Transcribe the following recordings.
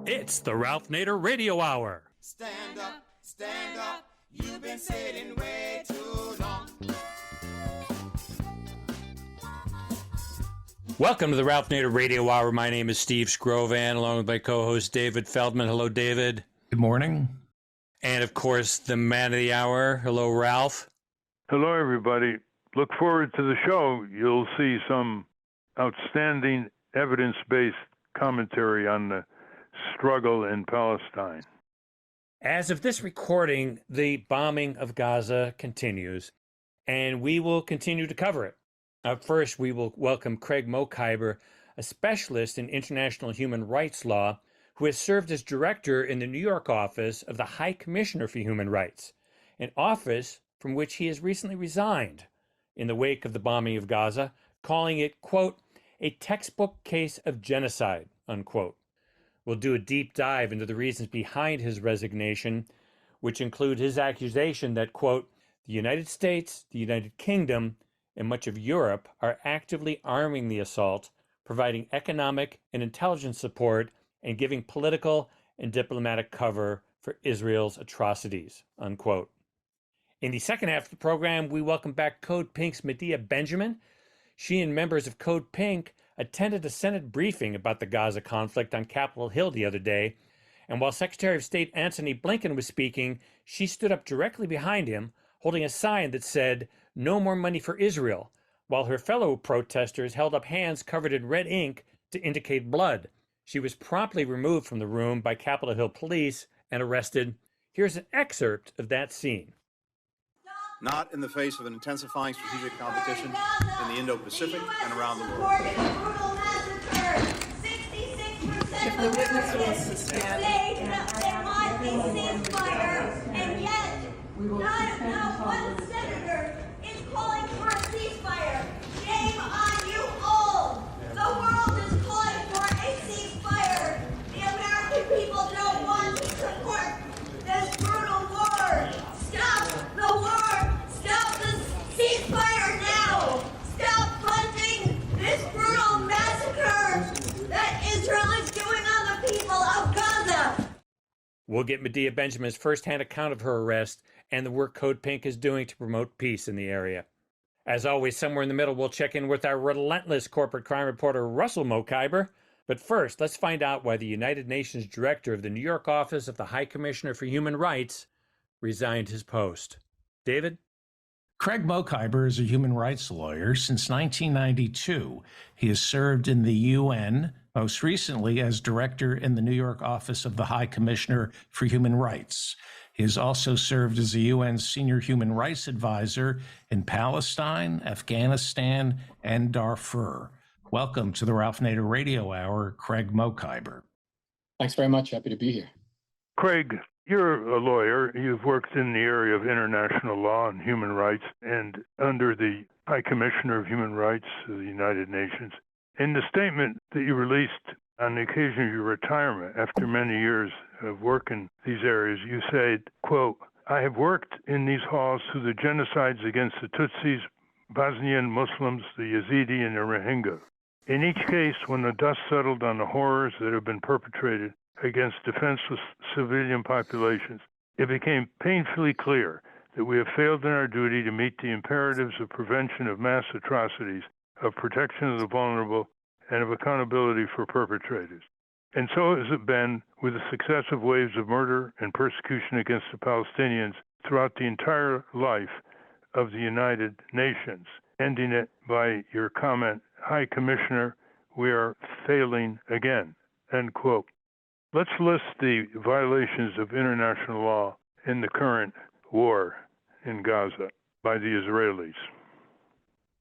It's the Ralph Nader Radio Hour. Stand up, you've been sitting way too long. Welcome to the Ralph Nader Radio Hour. My name is Steve Scrovan, along with my co-host David Feldman. Hello, David. Good morning. And, of course, the man of the hour. Hello, Ralph. Hello, everybody. Look forward to the show. You'll see some outstanding evidence-based commentary on the struggle in Palestine. As of this recording, the bombing of Gaza continues, and we will continue to cover it. First, we will welcome Craig Mokhiber, a specialist in international human rights law, who has served as director in the New York office of the High Commissioner for Human Rights, an office from which he has recently resigned in the wake of the bombing of Gaza, calling it, quote, a textbook case of genocide, unquote. We'll do a deep dive into the reasons behind his resignation, which include his accusation that, quote, the United States, the United Kingdom, and much of Europe are actively arming the assault, providing economic and intelligence support, and giving political and diplomatic cover for Israel's atrocities, unquote. In the second half of the program, we welcome back CODEPINK's Medea Benjamin. She and members of CODEPINK attended a Senate briefing about the Gaza conflict on Capitol Hill the other day, and while Secretary of State Antony Blinken was speaking, she stood up directly behind him, holding a sign that said, "No more money for Israel," while her fellow protesters held up hands covered in red ink to indicate blood. She was promptly removed from the room by Capitol Hill police and arrested. Here's an excerpt of that scene. Not in the face of an intensifying strategic competition in the Indo-Pacific and around the world. If the witness wants to stand, there might be ceasefire, and yet not one senator is calling for a ceasefire. Shame on you all! The world is calling for a ceasefire. The American people don't want to support this brutal war. Stop the war! Stop the ceasefire now! Stop funding this brutal massacre that Israel is doing on the people of Gaza! We'll get Medea Benjamin's first-hand account of her arrest and the work CODEPINK is doing to promote peace in the area. As always, somewhere in the middle, we'll check in with our relentless corporate crime reporter, Russell Mokhiber. But first, let's find out why the United Nations director of the New York office of the High Commissioner for Human Rights resigned his post. David? Craig Mokhiber is a human rights lawyer since 1992. He has served in the UN, most recently as director in the New York office of the High Commissioner for Human Rights. He has also served as the UN Senior Human Rights Advisor in Palestine, Afghanistan, and Darfur. Welcome to the Ralph Nader Radio Hour, Craig Mokhiber. Thanks very much. Happy to be here. Craig, you're a lawyer. You've worked in the area of international law and human rights and under the High Commissioner of Human Rights of the United Nations. In the statement that you released on the occasion of your retirement after many years of work in these areas, you said, quote, I have worked in these halls through the genocides against the Tutsis, Bosnian Muslims, the Yazidi, and the Rohingya. In each case, when the dust settled on the horrors that have been perpetrated against defenseless civilian populations, it became painfully clear that we have failed in our duty to meet the imperatives of prevention of mass atrocities, of protection of the vulnerable, and of accountability for perpetrators. And so has it been with the successive waves of murder and persecution against the Palestinians throughout the entire life of the United Nations, ending it by your comment, High Commissioner, we are failing again, end quote. Let's list the violations of international law in the current war in Gaza by the Israelis.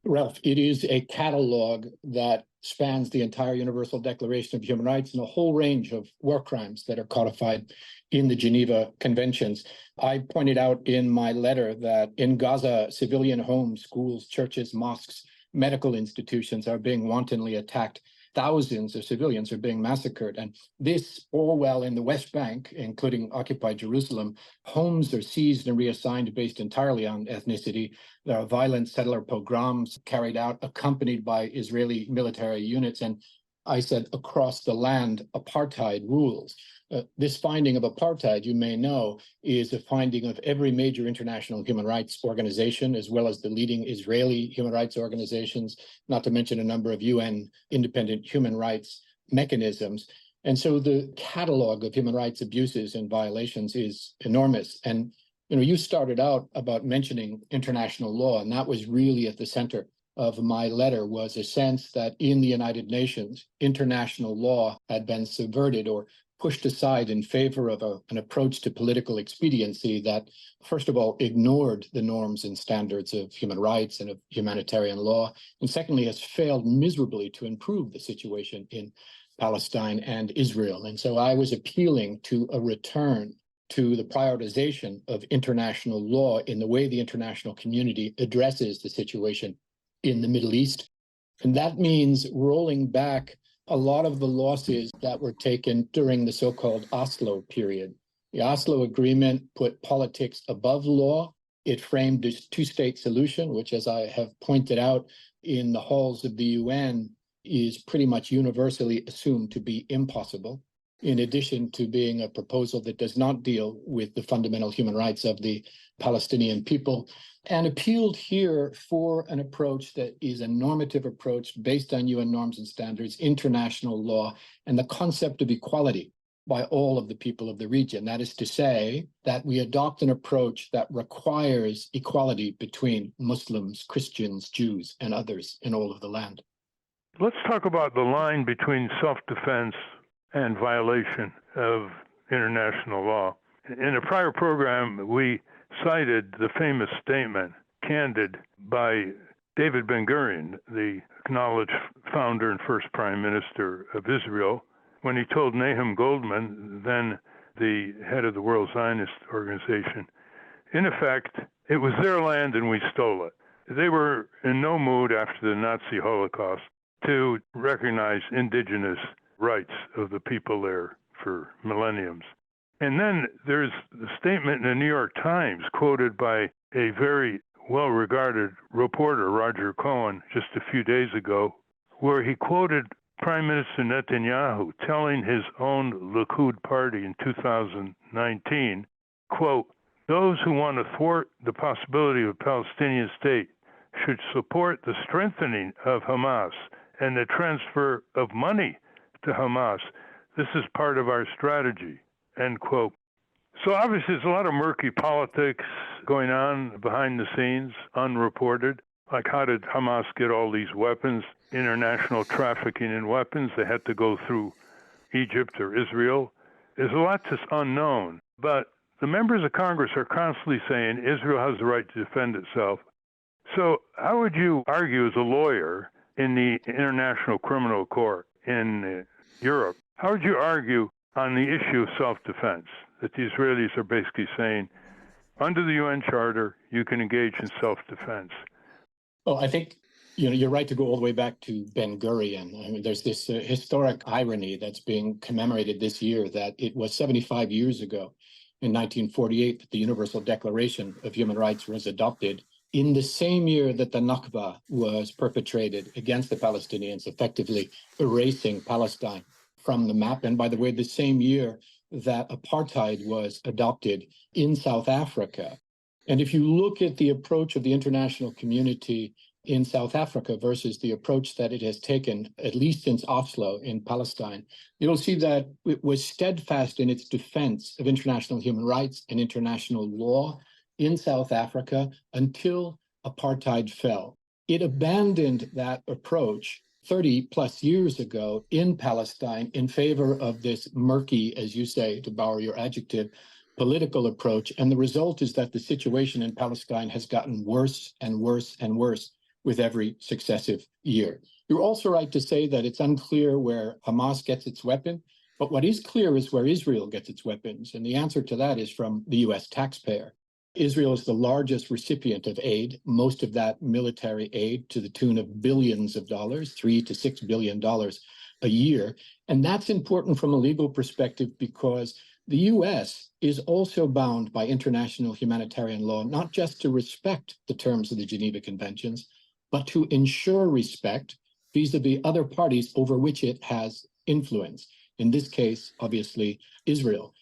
Ralph, it is a catalog that spans the entire Universal Declaration of Human Rights and a whole range of war crimes that are codified in the Geneva Conventions. I pointed out in my letter that in Gaza, civilian homes, schools, churches, mosques, medical institutions are being wantonly attacked. Thousands of civilians are being massacred. And this all while in the West Bank, including occupied Jerusalem, homes are seized and reassigned based entirely on ethnicity. There are violent settler pogroms carried out, accompanied by Israeli military units. And I said across the land apartheid rules. This finding of apartheid, you may know, is a finding of every major international human rights organization, as well as the leading Israeli human rights organizations, not to mention a number of UN independent human rights mechanisms. And so the catalog of human rights abuses and violations is enormous. And you started out about mentioning international law, and that was really at the center of my letter, was a sense that in the United Nations, international law had been subverted or pushed aside in favor of an approach to political expediency that, first of all, ignored the norms and standards of human rights and of humanitarian law, and secondly, has failed miserably to improve the situation in Palestine and Israel. And so I was appealing to a return to the prioritization of international law in the way the international community addresses the situation in the Middle East. And that means rolling back a lot of the losses that were taken during the so-called Oslo period. The Oslo Agreement put politics above law. It framed this two-state solution, which, as I have pointed out in the halls of the UN, is pretty much universally assumed to be impossible, in addition to being a proposal that does not deal with the fundamental human rights of the Palestinian people, and appealed here for an approach that is a normative approach based on UN norms and standards, international law, and the concept of equality by all of the people of the region. That is to say that we adopt an approach that requires equality between Muslims, Christians, Jews, and others in all of the land. Let's talk about the line between self-defense and violation of international law. In a prior program, we cited the famous statement, candid, by David Ben-Gurion, the acknowledged founder and first prime minister of Israel, when he told Nahum Goldman, then the head of the World Zionist Organization, in effect, it was their land and we stole it. They were in no mood after the Nazi Holocaust to recognize indigenous rights of the people there for millenniums. And then there's the statement in the New York Times quoted by a very well-regarded reporter, Roger Cohen, just a few days ago, where he quoted Prime Minister Netanyahu telling his own Likud party in 2019, quote, "Those who want to thwart the possibility of a Palestinian state should support the strengthening of Hamas and the transfer of money to Hamas. This is part of our strategy," end quote. So obviously there's a lot of murky politics going on behind the scenes, unreported. Like, how did Hamas get all these weapons? International trafficking in weapons. They had to go through Egypt or Israel. There's a lot that's unknown. But the members of Congress are constantly saying Israel has the right to defend itself. So how would you argue as a lawyer in the International Criminal Court in Europe, how would you argue on the issue of self-defense, that the Israelis are basically saying, under the UN Charter, you can engage in self-defense? Well, I think you're right to go all the way back to Ben-Gurion. I mean, there's this historic irony that's being commemorated this year, that it was 75 years ago, in 1948, that the Universal Declaration of Human Rights was adopted, in the same year that the Nakba was perpetrated against the Palestinians, effectively erasing Palestine from the map. And by the way, the same year that apartheid was adopted in South Africa. And if you look at the approach of the international community in South Africa versus the approach that it has taken, at least since Oslo in Palestine, you'll see that it was steadfast in its defense of international human rights and international law in South Africa until apartheid fell. It abandoned that approach 30 plus years ago in Palestine in favor of this murky, as you say, to borrow your adjective, political approach. And the result is that the situation in Palestine has gotten worse and worse and worse with every successive year. You're also right to say that it's unclear where Hamas gets its weapon, but what is clear is where Israel gets its weapons. And the answer to that is from the US taxpayer. Israel is the largest recipient of aid, most of that military aid to the tune of billions of dollars, $3 to $6 billion a year. And that's important from a legal perspective because the US is also bound by international humanitarian law, not just to respect the terms of the Geneva Conventions, but to ensure respect vis-a-vis other parties over which it has influence. In this case, obviously, Israel.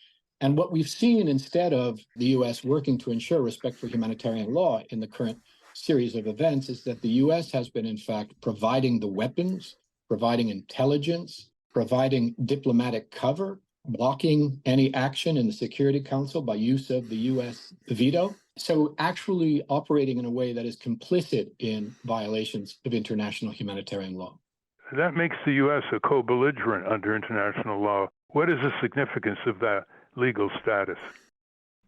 And what we've seen, instead of the US working to ensure respect for humanitarian law in the current series of events, is that the US has been, in fact, providing the weapons, providing intelligence, providing diplomatic cover, blocking any action in the Security Council by use of the US veto. So actually operating in a way that is complicit in violations of international humanitarian law. That makes the U.S. a co-belligerent under international law. What is the significance of that legal status?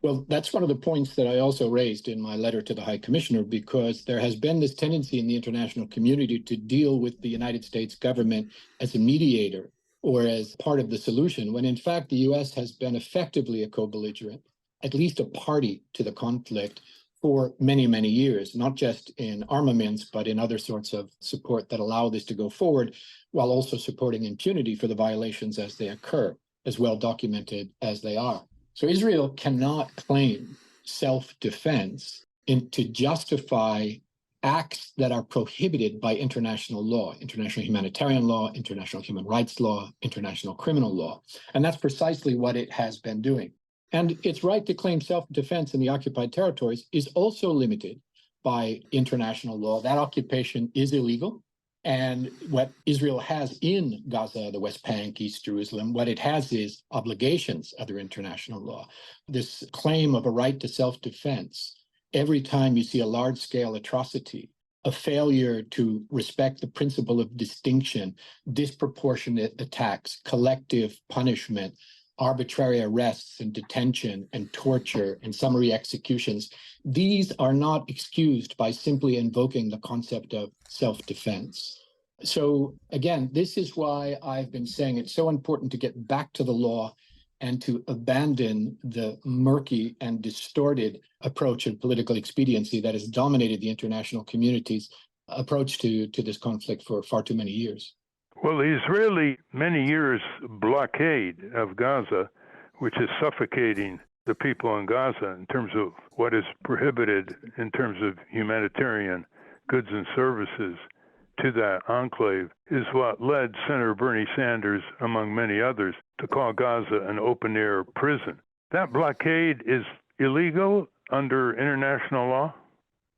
Well, that's one of the points that I also raised in my letter to the High Commissioner, because there has been this tendency in the international community to deal with the United States government as a mediator or as part of the solution, when in fact the U.S. has been effectively a co-belligerent, at least a party to the conflict, for many, many years, not just in armaments, but in other sorts of support that allow this to go forward, while also supporting impunity for the violations as they occur, as well documented as they are. So Israel cannot claim self-defense to justify acts that are prohibited by international law, international humanitarian law, international human rights law, international criminal law. And that's precisely what it has been doing. And its right to claim self-defense in the occupied territories is also limited by international law. That occupation is illegal. And what Israel has in Gaza, the West Bank, East Jerusalem, what it has is obligations under international law. This claim of a right to self-defense, every time you see a large-scale atrocity, a failure to respect the principle of distinction, disproportionate attacks, collective punishment, arbitrary arrests and detention and torture and summary executions, these are not excused by simply invoking the concept of self-defense. So again, this is why I've been saying it's so important to get back to the law and to abandon the murky and distorted approach of political expediency that has dominated the international community's approach to this conflict for far too many years. Well, the Israeli many years blockade of Gaza, which is suffocating the people in Gaza in terms of what is prohibited in terms of humanitarian goods and services to that enclave, is what led Senator Bernie Sanders, among many others, to call Gaza an open-air prison. That blockade is illegal under international law?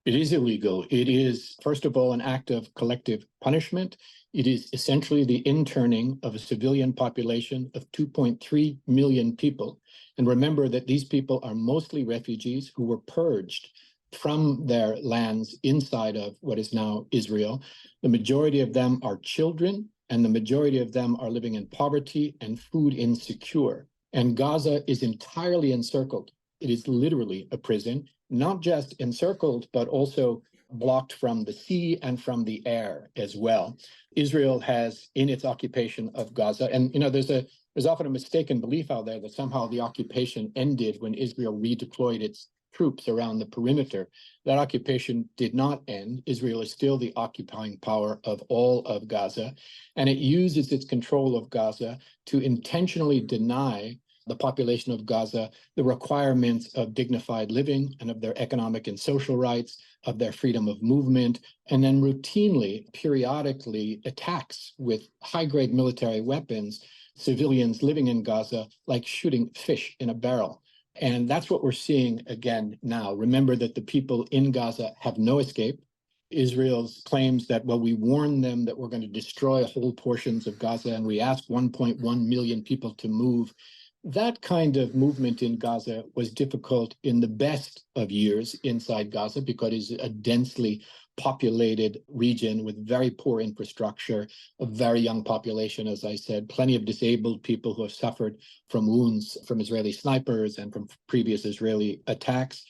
It is illegal. It is, first of all, an act of collective punishment. It is essentially the interning of a civilian population of 2.3 million people. And remember that these people are mostly refugees who were purged from their lands inside of what is now Israel. The majority of them are children, and the majority of them are living in poverty and food insecure. And Gaza is entirely encircled. It is literally a prison, not just encircled, but also blocked from the sea and from the air as well. Israel has, in its occupation of Gaza, and there's often a mistaken belief out there that somehow the occupation ended when Israel redeployed its troops around the perimeter. That occupation did not end. Israel is still the occupying power of all of Gaza, and it uses its control of Gaza to intentionally deny the population of Gaza the requirements of dignified living and of their economic and social rights, of their freedom of movement, and then routinely, periodically attacks with high-grade military weapons civilians living in Gaza, like shooting fish in a barrel. And that's what we're seeing again now. Remember that the people in Gaza have no escape. Israel's claims that, well, we warned them that we're going to destroy whole portions of Gaza, and we asked 1.1 million people to move. That kind of movement in Gaza was difficult in the best of years inside Gaza because it's a densely populated region with very poor infrastructure, a very young population, as I said, plenty of disabled people who have suffered from wounds from Israeli snipers and from previous Israeli attacks.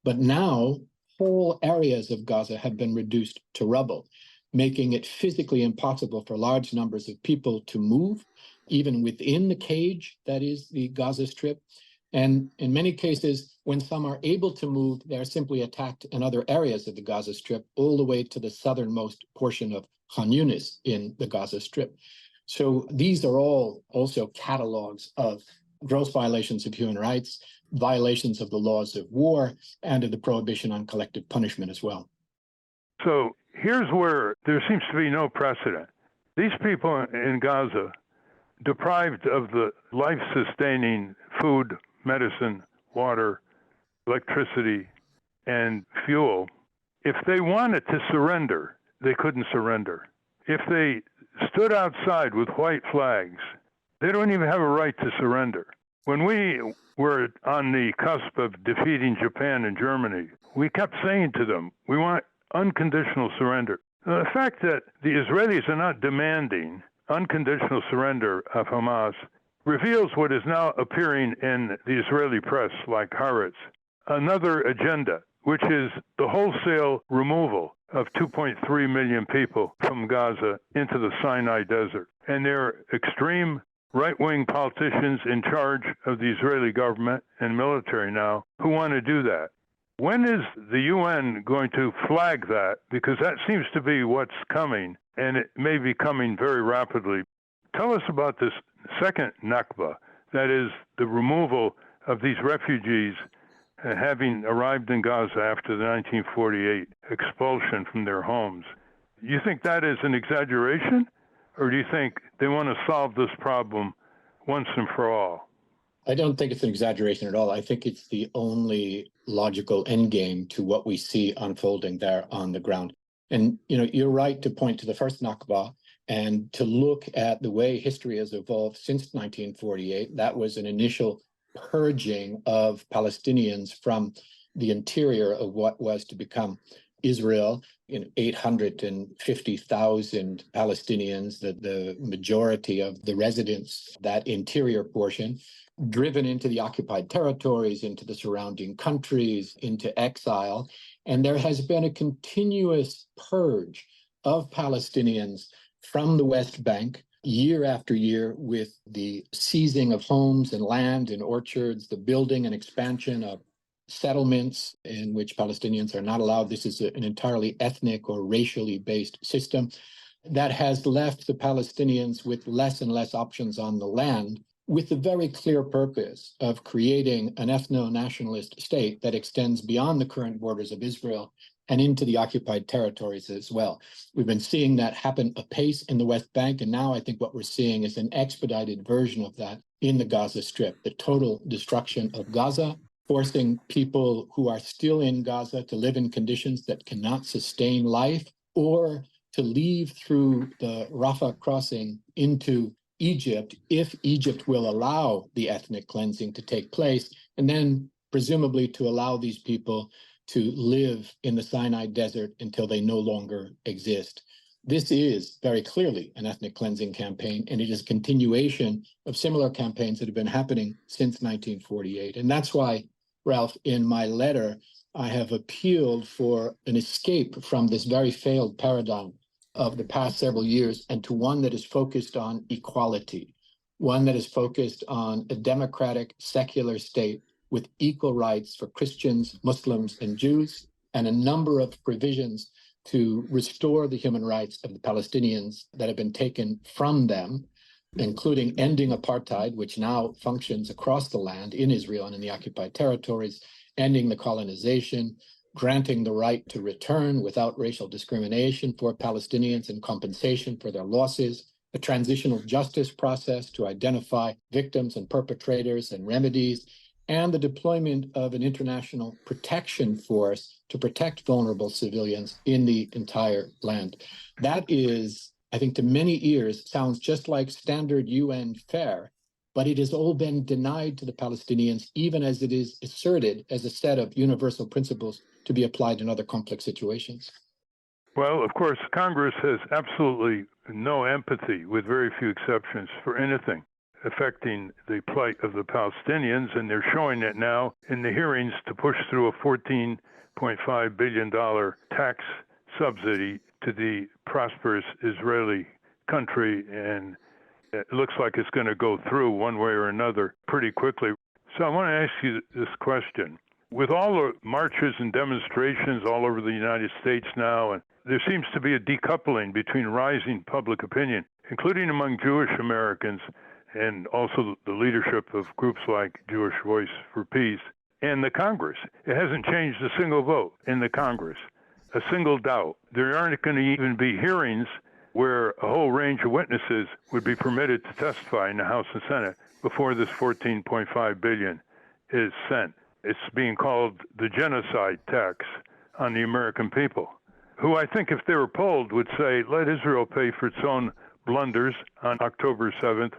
But now, whole areas of Gaza have been reduced to rubble, making it physically impossible for large numbers of people to move, even within the cage that is the Gaza Strip. And in many cases, when some are able to move, they're simply attacked in other areas of the Gaza Strip, all the way to the southernmost portion of Khan Yunis in the Gaza Strip. So these are all also catalogs of gross violations of human rights, violations of the laws of war, and of the prohibition on collective punishment as well. So here's where there seems to be no precedent These people in Gaza, deprived of the life-sustaining food, medicine, water, electricity, and fuel, if they wanted to surrender, they couldn't surrender. If they stood outside with white flags, they don't even have a right to surrender. When we were on the cusp of defeating Japan and Germany, we kept saying to them, we want unconditional surrender. The fact that the Israelis are not demanding unconditional surrender of Hamas reveals what is now appearing in the Israeli press, like Haaretz, another agenda, which is the wholesale removal of 2.3 million people from Gaza into the Sinai Desert. And they're extreme right-wing politicians in charge of the Israeli government and military now who want to do that. When is the UN going to flag that? Because that seems to be what's coming, and it may be coming very rapidly. Tell us about this second Nakba, that is the removal of these refugees having arrived in Gaza after the 1948 expulsion from their homes. You think that is an exaggeration, or do you think they want to solve this problem once and for all? I don't think it's an exaggeration at all. I think it's the only logical endgame to what we see unfolding there on the ground. And, you're right to point to the first Nakba and to look at the way history has evolved since 1948. That was an initial purging of Palestinians from the interior of what was to become Israel. 850,000 Palestinians, the majority of the residents, that interior portion, driven into the occupied territories, into the surrounding countries, into exile. And there has been a continuous purge of Palestinians from the West Bank year after year, with the seizing of homes and land and orchards, the building and expansion of settlements in which Palestinians are not allowed. This is an entirely ethnic or racially based system that has left the Palestinians with less and less options on the land, with the very clear purpose of creating an ethno-nationalist state that extends beyond the current borders of Israel and into the occupied territories as well. We've been seeing that happen apace in the West Bank, and now I think what we're seeing is an expedited version of that in the Gaza Strip, the total destruction of Gaza, forcing people who are still in Gaza to live in conditions that cannot sustain life, or to leave through the Rafah crossing into Egypt, if Egypt will allow the ethnic cleansing to take place, and then presumably to allow these people to live in the Sinai Desert until they no longer exist. This is very clearly an ethnic cleansing campaign, and it is a continuation of similar campaigns that have been happening since 1948. And that's why, Ralph, in my letter, I have appealed for an escape from this very failed paradigm of the past several years, and to one that is focused on equality, one that is focused on a democratic, secular state with equal rights for Christians, Muslims, and Jews, and a number of provisions to restore the human rights of the Palestinians that have been taken from them, including ending apartheid, which now functions across the land in Israel and in the occupied territories, ending the colonization, granting the right to return without racial discrimination for Palestinians and compensation for their losses, a transitional justice process to identify victims and perpetrators and remedies, and the deployment of an international protection force to protect vulnerable civilians in the entire land. That is, I think, to many ears, sounds just like standard UN fare, but it has all been denied to the Palestinians, even as it is asserted as a set of universal principles to be applied in other complex situations. Well, of course, Congress has absolutely no empathy, with very few exceptions, for anything affecting the plight of the Palestinians, and they're showing it now in the hearings to push through a $14.5 billion tax subsidy to the prosperous Israeli country, and it looks like it's going to go through one way or another pretty quickly. So I want to ask you this question. With all the marches and demonstrations all over the United States now, and there seems to be a decoupling between rising public opinion, including among Jewish Americans, and also the leadership of groups like Jewish Voice for Peace, and the Congress. It hasn't changed a single vote in the Congress, a single doubt. There aren't going to even be hearings where a whole range of witnesses would be permitted to testify in the House and Senate before this $14.5 billion is sent. It's being called the genocide tax on the American people, who I think if they were polled would say, let Israel pay for its own blunders on October 7th.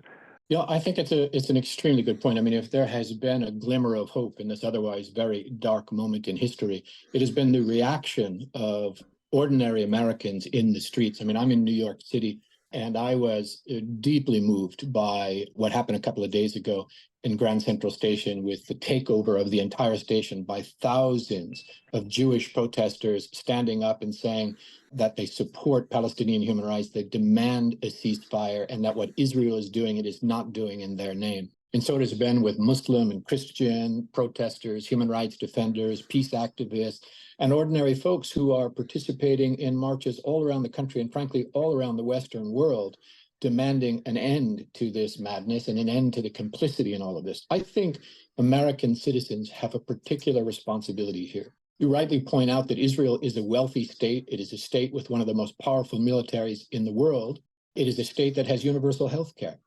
Yeah, I think it's an extremely good point. I mean, if there has been a glimmer of hope in this otherwise very dark moment in history, it has been the reaction of ordinary Americans in the streets. I mean, I'm in New York City, and I was deeply moved by what happened a couple of days ago in Grand Central Station with the takeover of the entire station by thousands of Jewish protesters standing up and saying that they support Palestinian human rights, they demand a ceasefire, and that what Israel is doing, it is not doing in their name. And so it has been with Muslim and Christian protesters, human rights defenders, peace activists, and ordinary folks who are participating in marches all around the country and frankly, all around the Western world, demanding an end to this madness and an end to the complicity in all of this. I think American citizens have a particular responsibility here. You rightly point out that Israel is a wealthy state. It is a state with one of the most powerful militaries in the world. It is a state that has universal health care.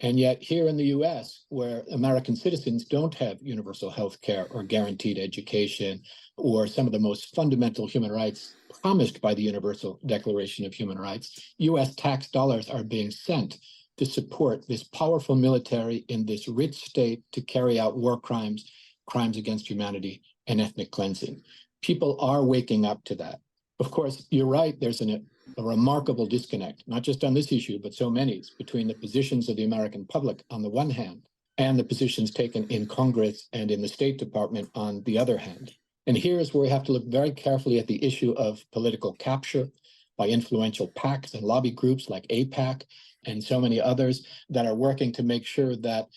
And yet here in the US, where American citizens don't have universal health care or guaranteed education or some of the most fundamental human rights promised by the Universal Declaration of Human Rights, US tax dollars are being sent to support this powerful military in this rich state to carry out war crimes, crimes against humanity, and ethnic cleansing. People are waking up to that. Of course, you're right, there's a remarkable disconnect, not just on this issue, but so many, between the positions of the American public on the one hand, and the positions taken in Congress and in the State Department on the other hand. And here's where we have to look very carefully at the issue of political capture by influential PACs and lobby groups like AIPAC and so many others that are working to make sure that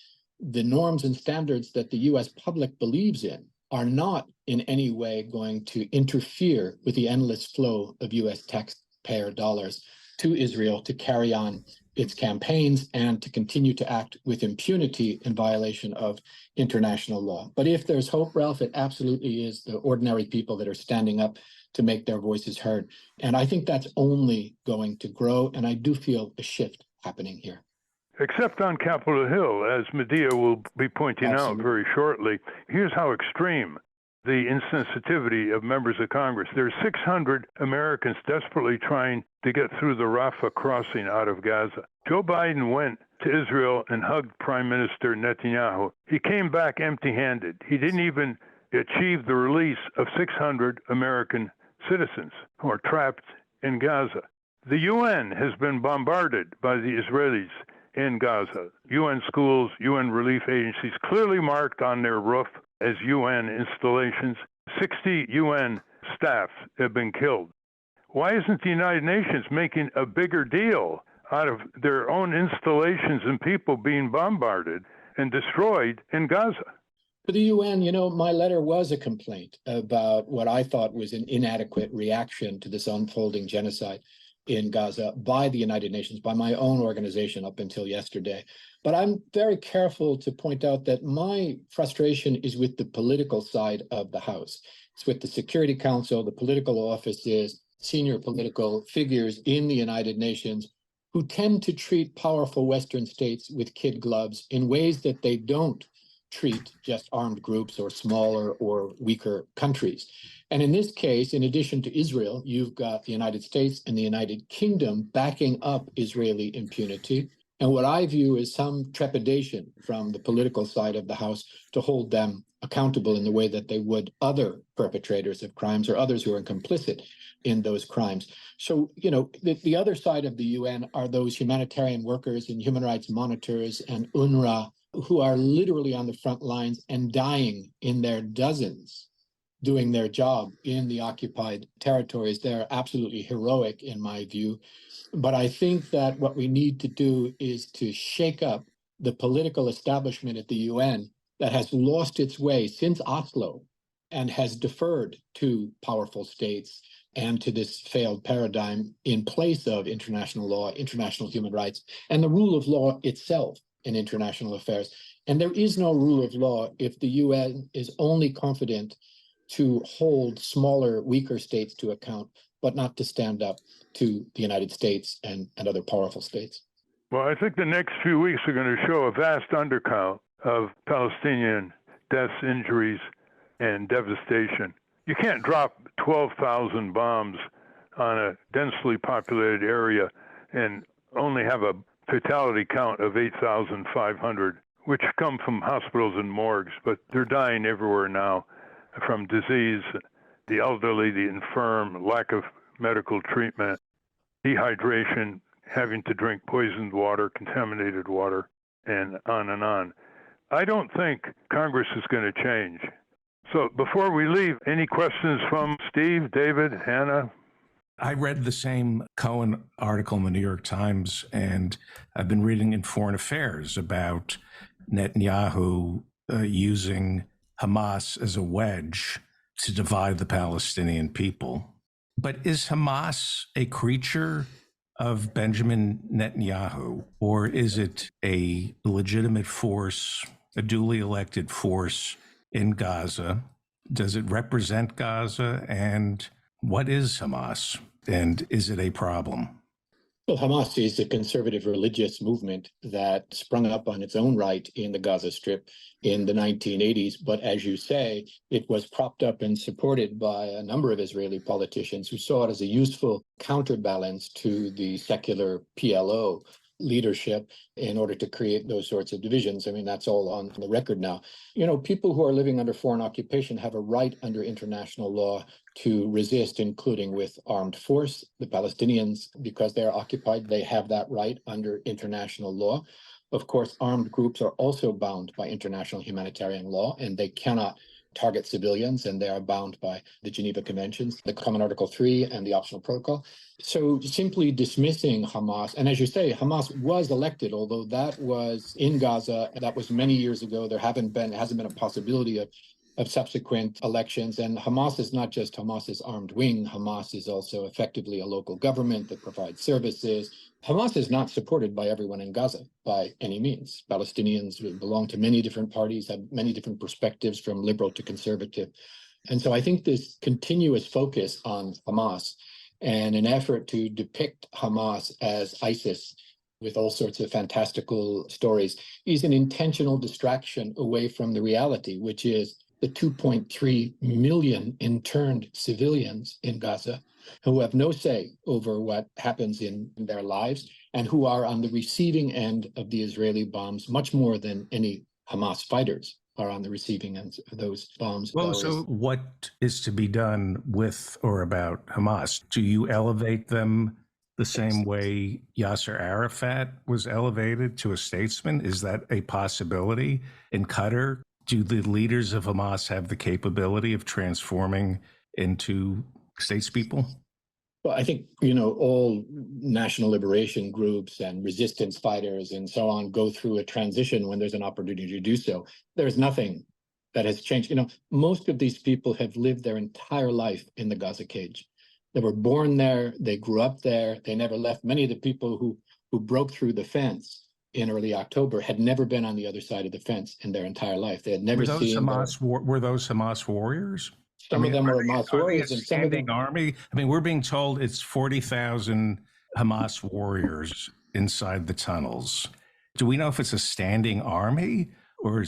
the norms and standards that the US public believes in are not in any way going to interfere with the endless flow of US taxpayer dollars to Israel to carry on its campaigns and to continue to act with impunity in violation of international law. But if there's hope, Ralph, it absolutely is the ordinary people that are standing up to make their voices heard. And I think that's only going to grow. And I do feel a shift happening here. Except on Capitol Hill, as Medea will be pointing out very shortly. Here's how extreme the insensitivity of members of Congress. There's 600 Americans desperately trying to get through the Rafah crossing out of Gaza. Joe Biden went to Israel and hugged Prime Minister Netanyahu. He came back empty-handed. He didn't even achieve the release of 600 American citizens who are trapped in Gaza. The UN has been bombarded by the Israelis in Gaza. UN schools, UN relief agencies clearly marked on their roof as UN installations. 60 UN staff have been killed. Why isn't the United Nations making a bigger deal out of their own installations and people being bombarded and destroyed in Gaza? For the UN, my letter was a complaint about what I thought was an inadequate reaction to this unfolding genocide in Gaza by the United Nations, by my own organization up until yesterday. But I'm very careful to point out that my frustration is with the political side of the House. It's with the Security Council, the political offices, senior political figures in the United Nations who tend to treat powerful Western states with kid gloves in ways that they don't treat just armed groups or smaller or weaker countries. And in this case, in addition to Israel, you've got the United States and the United Kingdom backing up Israeli impunity. And what I view is some trepidation from the political side of the House to hold them accountable in the way that they would other perpetrators of crimes or others who are complicit in those crimes. So, the other side of the UN are those humanitarian workers and human rights monitors and UNRWA who are literally on the front lines and dying in their dozens doing their job in the occupied territories. They're absolutely heroic in my view. But I think that what we need to do is to shake up the political establishment at the UN that has lost its way since Oslo and has deferred to powerful states and to this failed paradigm in place of international law, international human rights, and the rule of law itself in international affairs. And there is no rule of law if the UN is only confident to hold smaller, weaker states to account but not to stand up to the United States and other powerful states. Well, I think the next few weeks are going to show a vast undercount of Palestinian deaths, injuries, and devastation. You can't drop 12,000 bombs on a densely populated area and only have a fatality count of 8,500, which come from hospitals and morgues, but they're dying everywhere now from disease, the elderly, the infirm, lack of medical treatment, dehydration, having to drink poisoned water, contaminated water, and on and on. I don't think Congress is going to change. So before we leave, any questions from Steve, David, Hannah? I read the same Cohen article in the New York Times, and I've been reading in Foreign Affairs about Netanyahu using Hamas as a wedge to divide the Palestinian people. But is Hamas a creature of Benjamin Netanyahu, or is it a legitimate force, a duly elected force in Gaza? Does it represent Gaza? And what is Hamas? And is it a problem? Well, Hamas is a conservative religious movement that sprung up on its own right in the Gaza Strip in the 1980s. But as you say, it was propped up and supported by a number of Israeli politicians who saw it as a useful counterbalance to the secular PLO leadership in order to create those sorts of divisions. I mean, that's all on the record now. You know, people who are living under foreign occupation have a right under international law to resist, including with armed force. The Palestinians, because they're occupied, they have that right under international law. Of course, armed groups are also bound by international humanitarian law, and they cannot target civilians, and they are bound by the Geneva Conventions, the Common Article 3 and the Optional Protocol. So simply dismissing Hamas, and as you say, Hamas was elected, although that was in Gaza, that was many years ago. There hasn't been a possibility of subsequent elections. And Hamas is not just Hamas's armed wing. Hamas is also effectively a local government that provides services. Hamas is not supported by everyone in Gaza by any means. Palestinians belong to many different parties, have many different perspectives from liberal to conservative. And so I think this continuous focus on Hamas and an effort to depict Hamas as ISIS with all sorts of fantastical stories is an intentional distraction away from the reality, which is the 2.3 million interned civilians in Gaza who have no say over what happens in their lives and who are on the receiving end of the Israeli bombs much more than any Hamas fighters are on the receiving end of those bombs. Well, so what is to be done with or about Hamas? Do you elevate them the same way Yasser Arafat was elevated to a statesman? Is that a possibility in Qatar? Do the leaders of Hamas have the capability of transforming into statespeople? Well, I think, you know, all national liberation groups and resistance fighters and so on go through a transition when there's an opportunity to do so. There's nothing that has changed. You know, most of these people have lived their entire life in the Gaza cage. They were born there. They grew up there. They never left. Many of the people who broke through the fence in early October had never been on the other side of the fence in their entire life. They had never seen. Were those Hamas warriors? Some of them were Hamas warriors, and some of them. Army. I mean, we're being told it's 40,000 Hamas warriors inside the tunnels. Do we know if it's a standing army, or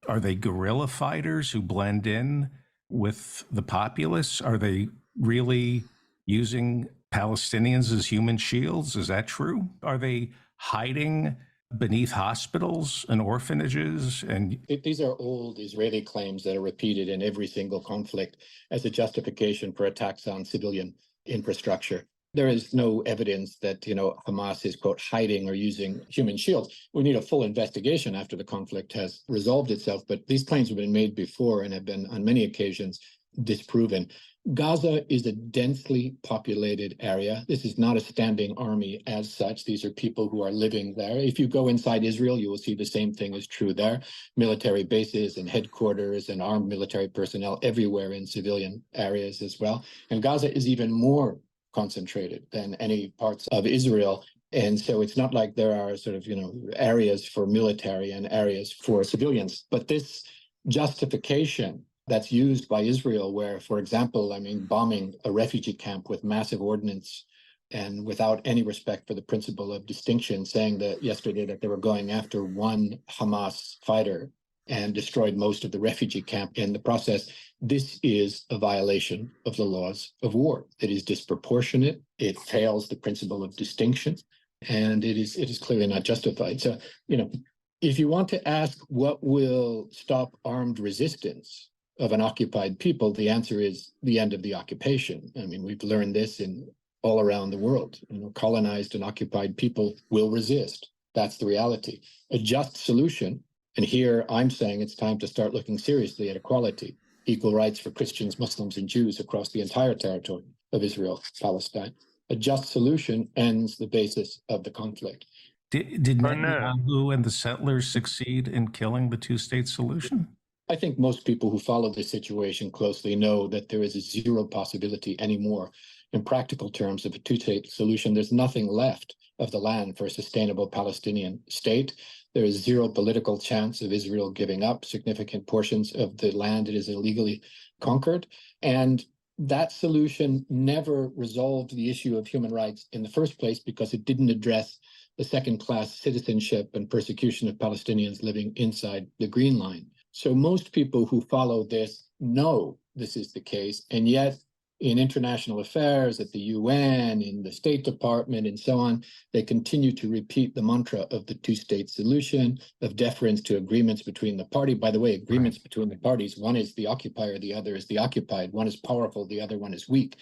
are they guerrilla fighters who blend in with the populace? Are they really using Palestinians as human shields? Is that true? Are they hiding beneath hospitals and orphanages? And these are old Israeli claims that are repeated in every single conflict as a justification for attacks on civilian infrastructure. There is no evidence that, you know, Hamas is, quote, hiding or using human shields. We need a full investigation after the conflict has resolved itself. But these claims have been made before and have been on many occasions disproven. Gaza is a densely populated area. This is not a standing army as such. These are people who are living there. If you go inside Israel, you will see the same thing is true there. Military bases and headquarters and armed military personnel everywhere in civilian areas as well. And Gaza is even more concentrated than any parts of Israel. And so it's not like there are sort of, you know, areas for military and areas for civilians. But this justification that's used by Israel, where, for example, bombing a refugee camp with massive ordnance and without any respect for the principle of distinction, saying that yesterday that they were going after one Hamas fighter and destroyed most of the refugee camp in the process. This is a violation of the laws of war. It is disproportionate. It fails the principle of distinction, and it is clearly not justified. So, if you want to ask what will stop armed resistance of an occupied people, the answer is the end of the occupation. We've learned this in all around the world. Colonized and occupied people will resist. That's the reality. A just solution, and here I'm saying it's time to start looking seriously at equality, equal rights for Christians, Muslims, and Jews across the entire territory of Israel, Palestine. A just solution ends the basis of the conflict. Did Netanyahu and the settlers succeed in killing the two-state solution? I think most people who follow this situation closely know that there is a zero possibility anymore in practical terms of a two-state solution. There's nothing left of the land for a sustainable Palestinian state. There is zero political chance of Israel giving up significant portions of the land it is illegally conquered. And that solution never resolved the issue of human rights in the first place because it didn't address the second-class citizenship and persecution of Palestinians living inside the Green Line. So most people who follow this know this is the case, and yet in international affairs, at the UN, in the State Department, and so on, they continue to repeat the mantra of the two-state solution, of deference to agreements between the party. By the way, agreements between the parties, one is the occupier, the other is the occupied. One is powerful, the other one is weak.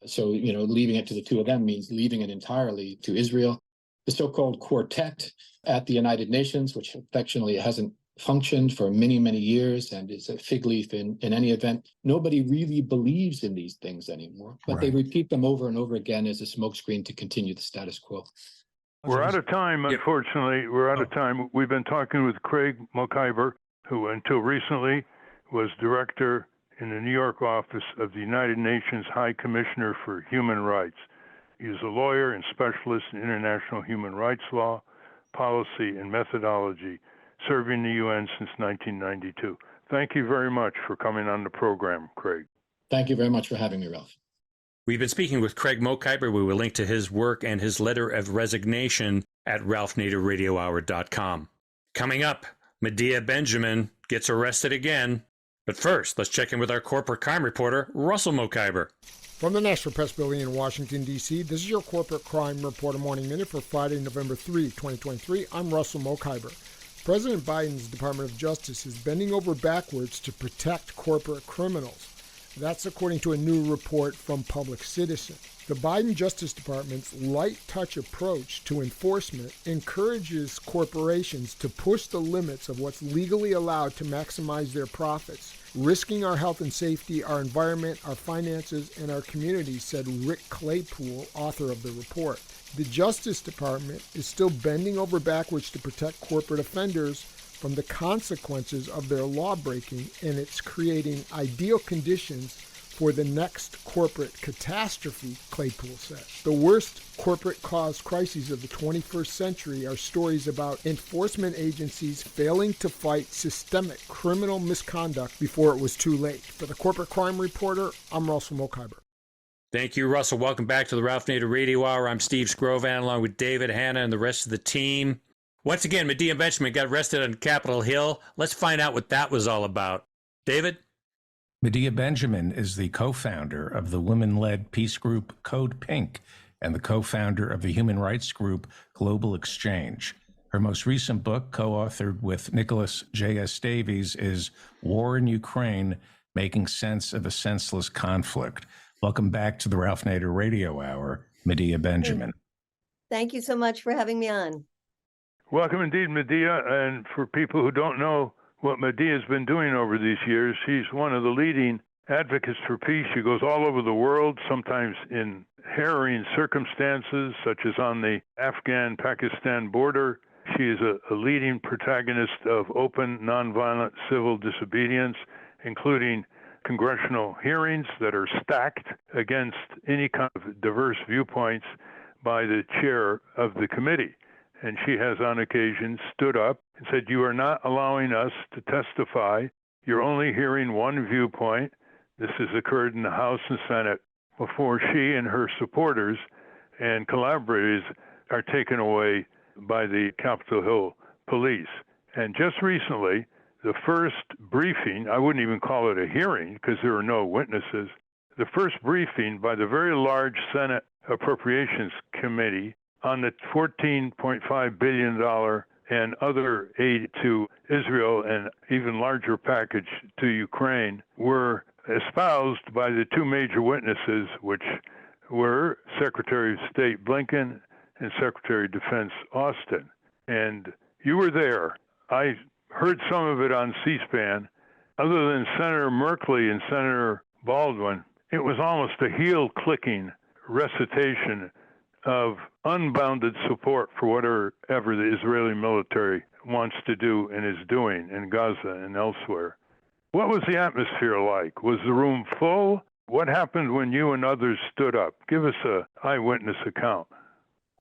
So, leaving it to the two of them means leaving it entirely to Israel. The so-called quartet at the United Nations, which affectionately hasn't functioned for many, many years and is a fig leaf in any event. Nobody really believes in these things anymore, but they repeat them over and over again as a smokescreen to continue the status quo. We're out of time, unfortunately. We're out of time. We've been talking with Craig Mokhiber, who until recently was director in the New York office of the United Nations High Commissioner for Human Rights. He is a lawyer and specialist in international human rights law, policy, and methodology, serving the UN since 1992. Thank you very much for coming on the program, Craig. Thank you very much for having me, Ralph. We've been speaking with Craig Mokhiber. We will link to his work and his letter of resignation at ralphnaderradiohour.com. Coming up, Medea Benjamin gets arrested again. But first, let's check in with our corporate crime reporter, Russell Mokhiber. From the National Press Building in Washington, D.C., this is your Corporate Crime Reporter Morning Minute for Friday, November 3, 2023. I'm Russell Mokhiber. President Biden's Department of Justice is bending over backwards to protect corporate criminals. That's according to a new report from Public Citizen. The Biden Justice Department's light touch approach to enforcement encourages corporations to push the limits of what's legally allowed to maximize their profits, risking our health and safety, our environment, our finances, and our communities, said Rick Claypool, author of the report. The Justice Department is still bending over backwards to protect corporate offenders from the consequences of their lawbreaking, and it's creating ideal conditions for the next corporate catastrophe, Claypool said. The worst corporate-caused crises of the 21st century are stories about enforcement agencies failing to fight systemic criminal misconduct before it was too late. For the Corporate Crime Reporter, I'm Russell Mokhiber. Thank you, Russell. Welcome back to the Ralph Nader Radio Hour. I'm Steve Scrovan, along with David, Hannah, and the rest of the team. Once again, Medea Benjamin got arrested on Capitol Hill. Let's find out what that was all about. David? Medea Benjamin is the co-founder of the women-led peace group CODEPINK and the co-founder of the human rights group Global Exchange. Her most recent book, co-authored with Nicholas J.S. Davies, is War in Ukraine, Making Sense of a Senseless Conflict. Welcome back to the Ralph Nader Radio Hour, Medea Benjamin. Thank you so much for having me on. Welcome indeed, Medea. And for people who don't know what Medea's been doing over these years, she's one of the leading advocates for peace. She goes all over the world, sometimes in harrowing circumstances, such as on the Afghan-Pakistan border. She is a leading protagonist of open, nonviolent civil disobedience, including congressional hearings that are stacked against any kind of diverse viewpoints by the chair of the committee. And she has on occasion stood up and said, "You are not allowing us to testify. You're only hearing one viewpoint. This has occurred in the House and Senate before she and her supporters and collaborators are taken away by the Capitol Hill police. And just recently, the first briefing, I wouldn't even call it a hearing because there are no witnesses, the first briefing by the very large Senate Appropriations Committee on the $14.5 billion and other aid to Israel and even larger package to Ukraine were espoused by the two major witnesses, which were Secretary of State Blinken and Secretary of Defense Austin. And you were there. I heard some of it on C-SPAN. Other than Senator Merkley and Senator Baldwin, it was almost a heel-clicking recitation of unbounded support for whatever the Israeli military wants to do and is doing in Gaza and elsewhere. What was the atmosphere like? Was the room full? What happened when you and others stood up? Give us an eyewitness account.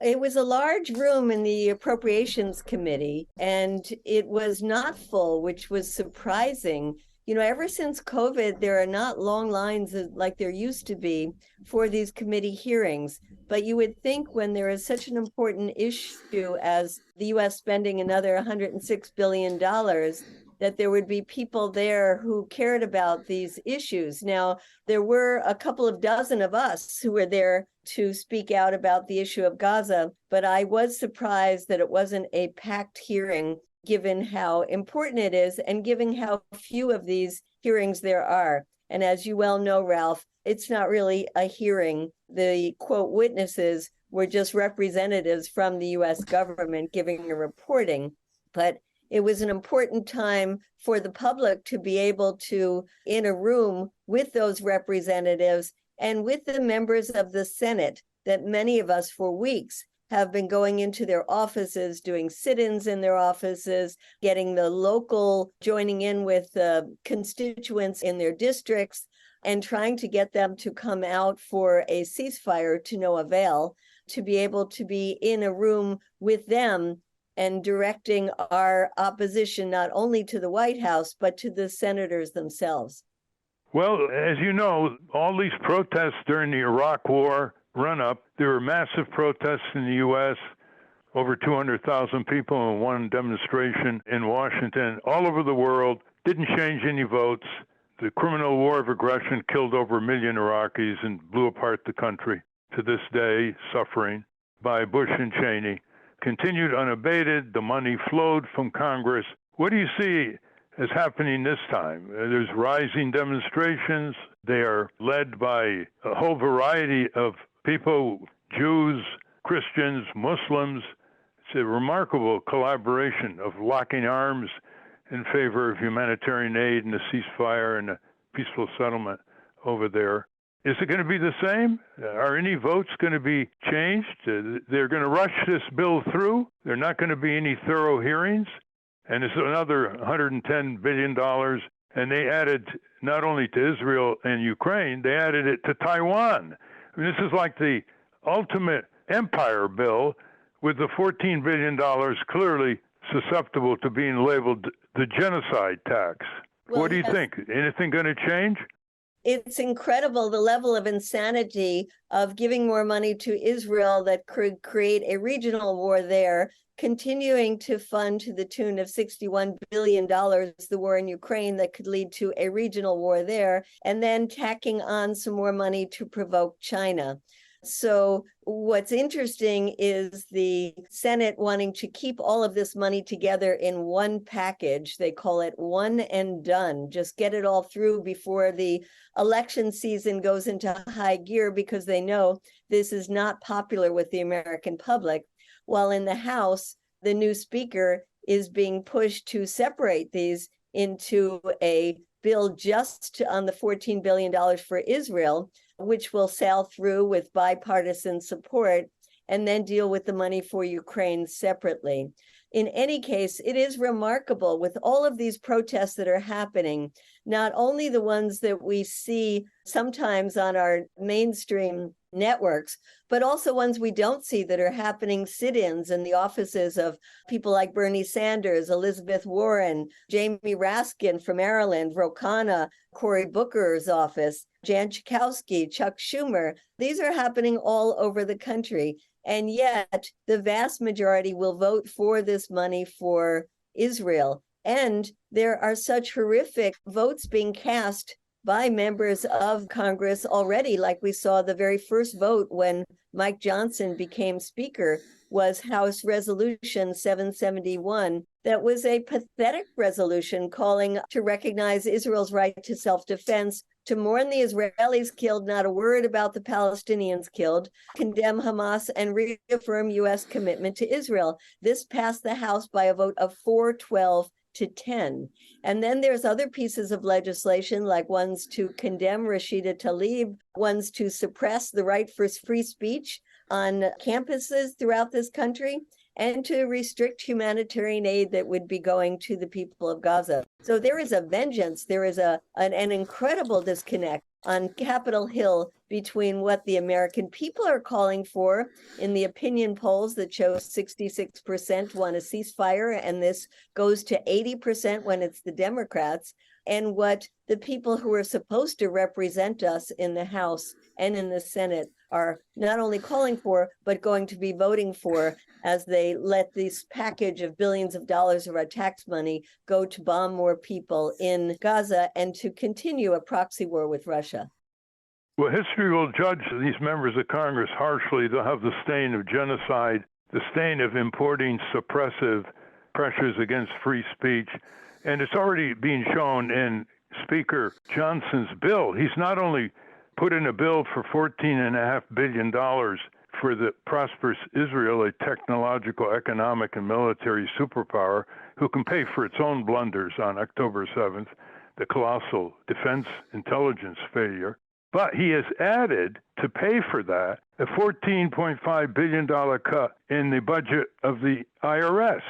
It was a large room in the Appropriations Committee, and it was not full, which was surprising. Ever since COVID, there are not long lines like there used to be for these committee hearings. But you would think when there is such an important issue as the U.S. spending another $106 billion, that there would be people there who cared about these issues. Now, there were a couple of dozen of us who were there to speak out about the issue of Gaza, but I was surprised that it wasn't a packed hearing, given how important it is and given how few of these hearings there are. And as you well know, Ralph, it's not really a hearing. The quote witnesses were just representatives from the U.S. government giving a reporting. But it was an important time for the public to be able to, in a room with those representatives and with the members of the Senate, that many of us for weeks have been going into their offices, doing sit-ins in their offices, getting the local, joining in with the constituents in their districts, and trying to get them to come out for a ceasefire to no avail, to be able to be in a room with them and directing our opposition not only to the White House, but to the senators themselves. Well, as you know, all these protests during the Iraq War run-up, there were massive protests in the U.S., over 200,000 people in one demonstration in Washington. All over the world, didn't change any votes. The criminal war of aggression killed over 1 million Iraqis and blew apart the country. To this day, suffering by Bush and Cheney. Continued unabated, the money flowed from Congress. What do you see as happening this time? There's rising demonstrations. They are led by a whole variety of people, Jews, Christians, Muslims. It's a remarkable collaboration of locking arms in favor of humanitarian aid and a ceasefire and a peaceful settlement over there. Is it going to be the same? Are any votes going to be changed? They're going to rush this bill through? There are not going to be any thorough hearings? And it's another $110 billion. And they added not only to Israel and Ukraine, they added it to Taiwan. I mean, this is like the ultimate empire bill with the $14 billion clearly susceptible to being labeled the genocide tax. Well, what do you think? Anything going to change? It's incredible the level of insanity of giving more money to Israel that could create a regional war there, continuing to fund to the tune of $61 billion the war in Ukraine that could lead to a regional war there, and then tacking on some more money to provoke China. So what's interesting is the Senate wanting to keep all of this money together in one package. They call it one and done. Just get it all through before the election season goes into high gear, because they know this is not popular with the American public. While in the House, the new speaker is being pushed to separate these into a bill just on the $14 billion for Israel, which will sail through with bipartisan support, and then deal with the money for Ukraine separately. In any case, it is remarkable with all of these protests that are happening, not only the ones that we see sometimes on our mainstream networks, but also ones we don't see that are happening, sit-ins in the offices of people like Bernie Sanders, Elizabeth Warren, Jamie Raskin from Maryland, Ro Khanna, Cory Booker's office, Jan Schakowsky, Chuck Schumer. These are happening all over the country. And yet the vast majority will vote for this money for Israel. And there are such horrific votes being cast by members of Congress already, like we saw the very first vote when Mike Johnson became Speaker was House Resolution 771. That was a pathetic resolution calling to recognize Israel's right to self-defense, to mourn the Israelis killed, not a word about the Palestinians killed, condemn Hamas, and reaffirm U.S. commitment to Israel. This passed the House by a vote of 412 to 10. And then there's other pieces of legislation, like ones to condemn Rashida Tlaib, ones to suppress the right for free speech on campuses throughout this country, and to restrict humanitarian aid that would be going to the people of Gaza. So there is a vengeance, there is an incredible disconnect on Capitol Hill between what the American people are calling for in the opinion polls that show 66% want a ceasefire, and this goes to 80% when it's the Democrats, and what the people who are supposed to represent us in the House and in the Senate are not only calling for, but going to be voting for as they let this package of billions of dollars of our tax money go to bomb more people in Gaza and to continue a proxy war with Russia. Well, history will judge these members of Congress harshly. They'll have the stain of genocide, the stain of importing suppressive pressures against free speech. And it's already being shown in Speaker Johnson's bill. He's not only put in a bill for $14.5 billion for the prosperous Israel, a technological, economic, and military superpower who can pay for its own blunders on October 7th, the colossal defense intelligence failure. But he has added, to pay for that, a $14.5 billion cut in the budget of the IRS.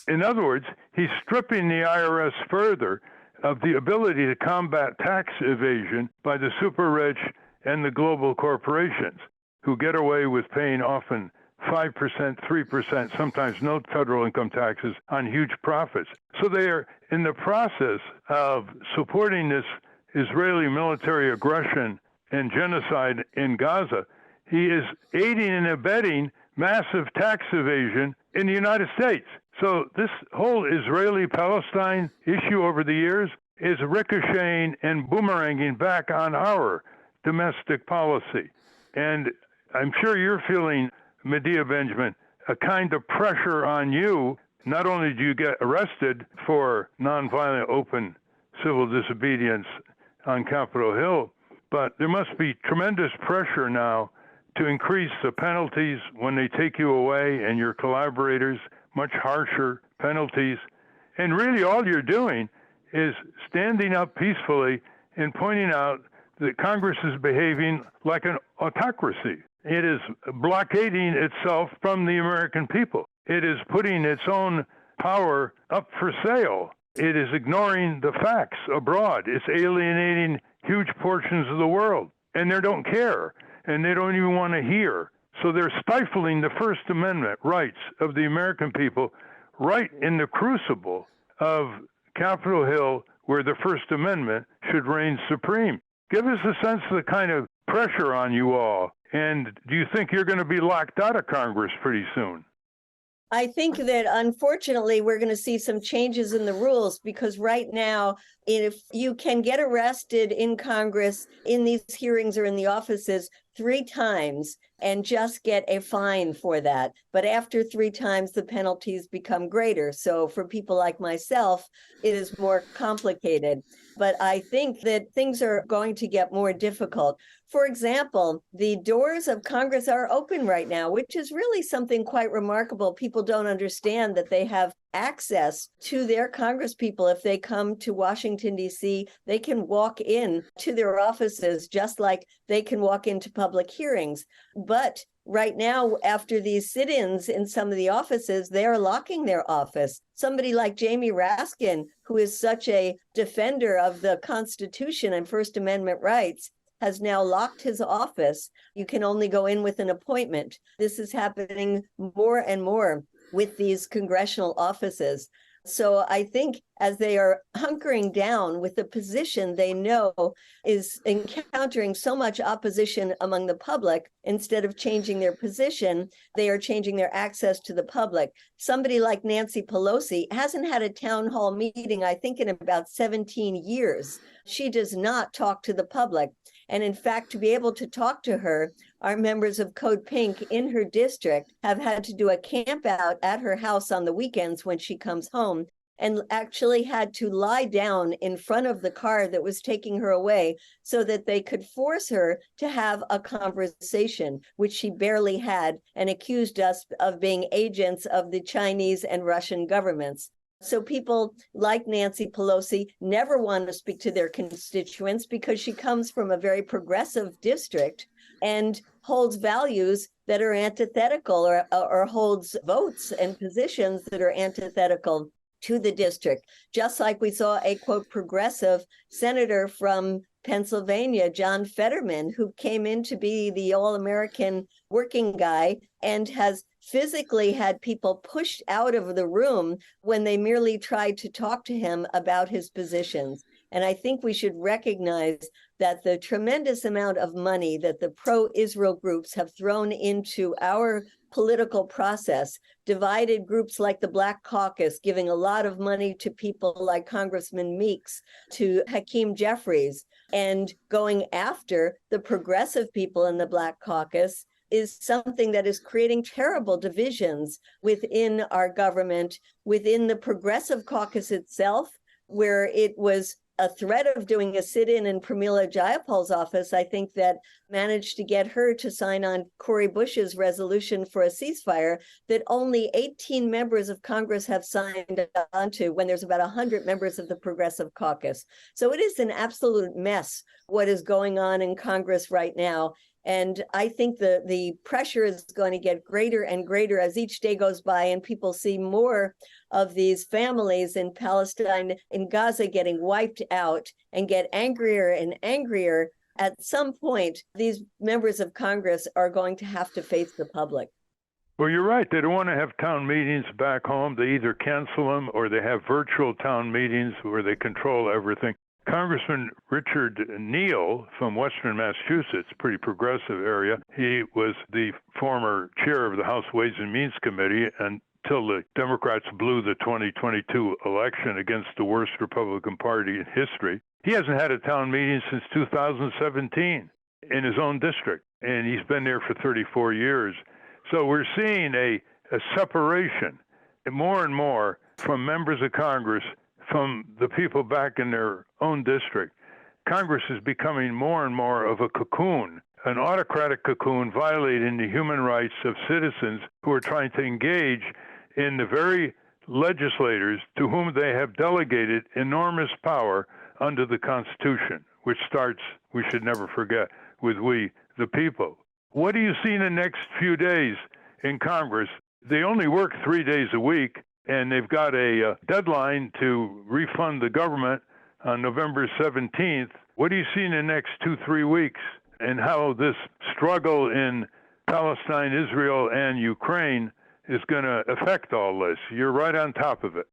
In other words, he's stripping the IRS further of the ability to combat tax evasion by the super rich and the global corporations who get away with paying often 5%, 3%, sometimes no federal income taxes on huge profits. So they are in the process of supporting this Israeli military aggression and genocide in Gaza. He is aiding and abetting massive tax evasion in the United States. So this whole Israeli-Palestine issue over the years is ricocheting and boomeranging back on our domestic policy. And I'm sure you're feeling, Medea Benjamin, a kind of pressure on you. Not only do you get arrested for nonviolent open civil disobedience on Capitol Hill, but there must be tremendous pressure now to increase the penalties when they take you away and your collaborators, much harsher penalties. And really all you're doing is standing up peacefully and pointing out that Congress is behaving like an autocracy. It is blockading itself from the American people. It is putting its own power up for sale. It is ignoring the facts abroad. It's alienating huge portions of the world. And they don't care. And they don't even want to hear. So they're stifling the First Amendment rights of the American people right in the crucible of Capitol Hill, where the First Amendment should reign supreme. Give us a sense of the kind of pressure on you all. And do you think you're going to be locked out of Congress pretty soon? I think that unfortunately we're going to see some changes in the rules, because right now, if you can get arrested in Congress in these hearings or in the offices 3 times and just get a fine for that. But after 3 times, the penalties become greater. So for people like myself, it is more complicated. But I think that things are going to get more difficult. For example, the doors of Congress are open right now, which is really something quite remarkable. People don't understand that they have access to their congresspeople. If they come to Washington, D.C., they can walk in to their offices just like they can walk into public hearings. But right now, after these sit-ins in some of the offices, they are locking their office. Somebody like Jamie Raskin, who is such a defender of the Constitution and First Amendment rights, has now locked his office. You can only go in with an appointment. This is happening more and more with these congressional offices. So I think as they are hunkering down with the position they know is encountering so much opposition among the public, instead of changing their position, they are changing their access to the public. Somebody like Nancy Pelosi hasn't had a town hall meeting, I think, in about 17 years. She does not talk to the public. And in fact, to be able to talk to her, our members of Code Pink in her district have had to do a camp out at her house on the weekends when she comes home, and actually had to lie down in front of the car that was taking her away so that they could force her to have a conversation, which she barely had, and accused us of being agents of the Chinese and Russian governments. So people like Nancy Pelosi never want to speak to their constituents because she comes from a very progressive district and holds values that are antithetical, or holds votes and positions that are antithetical to the district. Just like we saw a, quote, progressive senator from Pennsylvania, John Fetterman, who came in to be the all-American working guy and has physically had people pushed out of the room when they merely tried to talk to him about his positions. And I think we should recognize that the tremendous amount of money that the pro-Israel groups have thrown into our political process, divided groups like the Black Caucus, giving a lot of money to people like Congressman Meeks, to Hakeem Jeffries, and going after the progressive people in the Black Caucus, is something that is creating terrible divisions within our government, within the Progressive Caucus itself, where it was a threat of doing a sit-in in Pramila Jayapal's office, I think, that managed to get her to sign on Cori Bush's resolution for a ceasefire that only 18 members of Congress have signed onto, when there's about 100 members of the Progressive Caucus. So it is an absolute mess what is going on in Congress right now. And I think the pressure is going to get greater and greater as each day goes by and people see more of these families in Palestine, in Gaza, getting wiped out, and get angrier and angrier. At some point, these members of Congress are going to have to face the public. Well, you're right. They don't want to have town meetings back home. They either cancel them or they have virtual town meetings where they control everything. Congressman Richard Neal from Western Massachusetts, pretty progressive area, he was the former chair of the House Ways and Means Committee until the Democrats blew the 2022 election against the worst Republican Party in history. He hasn't had a town meeting since 2017 in his own district, and he's been there for 34 years. So we're seeing a separation more and more from members of Congress from the people back in their own district. Congress is becoming more and more of a cocoon, an autocratic cocoon violating the human rights of citizens who are trying to engage in the very legislators to whom they have delegated enormous power under the Constitution, which starts, we should never forget, with we, the people. What do you see in the next few days in Congress? They only work 3 days a week, and they've got a deadline to refund the government on November 17th. What do you see in the next 2-3 weeks, and how this struggle in Palestine, Israel, and Ukraine is going to affect all this? You're right on top of it.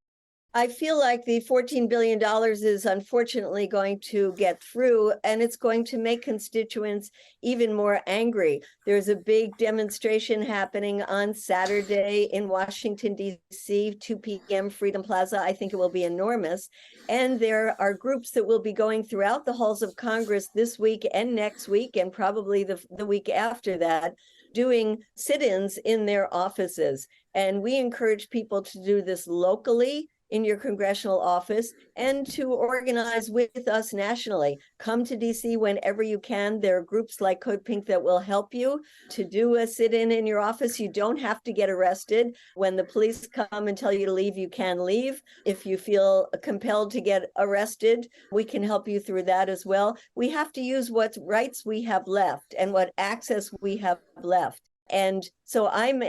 I feel like the $14 billion is unfortunately going to get through, and it's going to make constituents even more angry. There's a big demonstration happening on Saturday in Washington, D.C., 2 p.m., Freedom Plaza. I think it will be enormous. And there are groups that will be going throughout the halls of Congress this week and next week, and probably the week after that, doing sit-ins in their offices. And we encourage people to do this locally in your congressional office and to organize with us nationally. Come to DC whenever you can. There are groups like Code Pink that will help you to do a sit-in in your office. You don't have to get arrested. When the police come and tell you to leave, you can leave. If you feel compelled to get arrested, we can help you through that as well. We have to use what rights we have left and what access we have left. And so I'm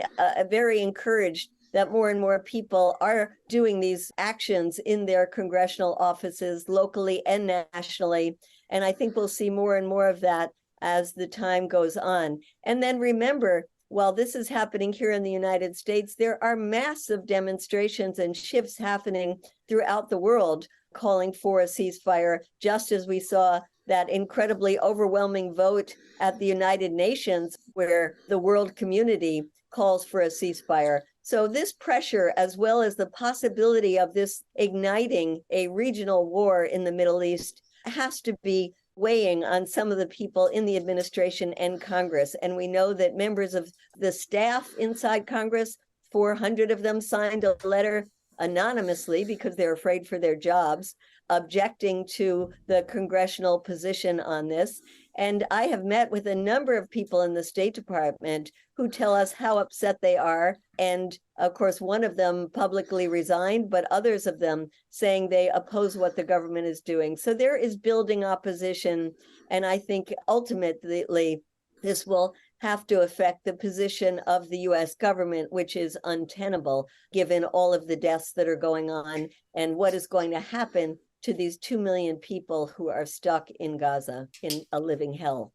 very encouraged that more and more people are doing these actions in their congressional offices, locally and nationally. And I think we'll see more and more of that as the time goes on. And then remember, while this is happening here in the United States, there are massive demonstrations and shifts happening throughout the world calling for a ceasefire, just as we saw that incredibly overwhelming vote at the United Nations where the world community calls for a ceasefire. So this pressure, as well as the possibility of this igniting a regional war in the Middle East, has to be weighing on some of the people in the administration and Congress. And we know that members of the staff inside Congress, 400 of them signed a letter anonymously because they're afraid for their jobs, objecting to the congressional position on this. And I have met with a number of people in the State Department who tell us how upset they are. And of course, one of them publicly resigned, but others of them saying they oppose what the government is doing. So there is building opposition. And I think ultimately this will have to affect the position of the US government, which is untenable given all of the deaths that are going on and what is going to happen to these 2 million people who are stuck in Gaza in a living hell.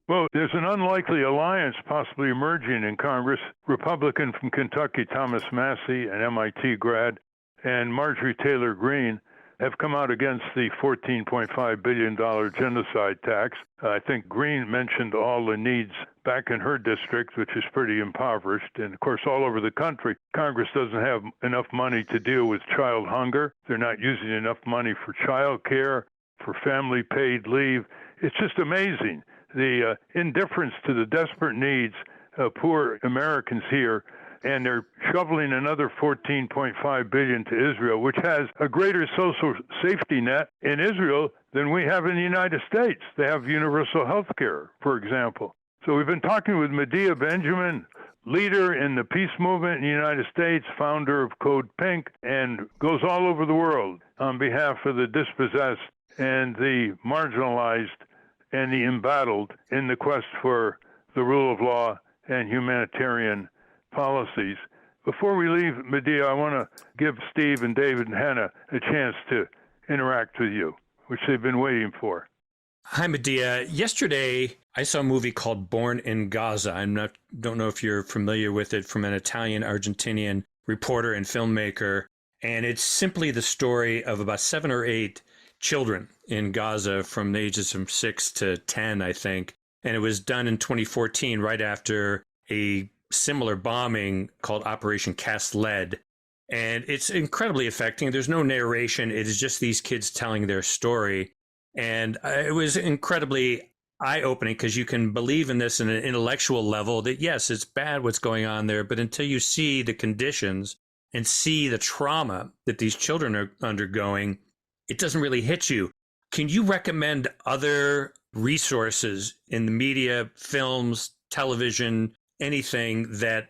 Well, there's an unlikely alliance possibly emerging in Congress. Republican from Kentucky, Thomas Massey, an MIT grad, and Marjorie Taylor Greene have come out against the $14.5 billion genocide tax. I think Greene mentioned all the needs back in her district, which is pretty impoverished. And of course, all over the country, Congress doesn't have enough money to deal with child hunger. They're not using enough money for child care, for family paid leave. It's just amazing, the indifference to the desperate needs of poor Americans here. And they're shoveling another $14.5 billion to Israel, which has a greater social safety net in Israel than we have in the United States. They have universal health care, for example. So we've been talking with Medea Benjamin, leader in the peace movement in the United States, founder of CODEPINK, and goes all over the world on behalf of the dispossessed and the marginalized and the embattled in the quest for the rule of law and humanitarian policies. Before we leave, Medea, I want to give Steve and David and Hannah a chance to interact with you, which they've been waiting for. Hi, Medea. Yesterday, I saw a movie called Born in Gaza. Don't know if you're familiar with it, from an Italian-Argentinian reporter and filmmaker. And it's simply the story of about 7 or 8 children in Gaza from the ages from 6 to 10, I think. And it was done in 2014, right after a similar bombing called Operation Cast Lead. And it's incredibly affecting. There's no narration. It is just these kids telling their story. And it was incredibly eye-opening because you can believe in this in an intellectual level that, yes, it's bad what's going on there. But until you see the conditions and see the trauma that these children are undergoing, it doesn't really hit you. Can you recommend other resources in the media, films, television, anything that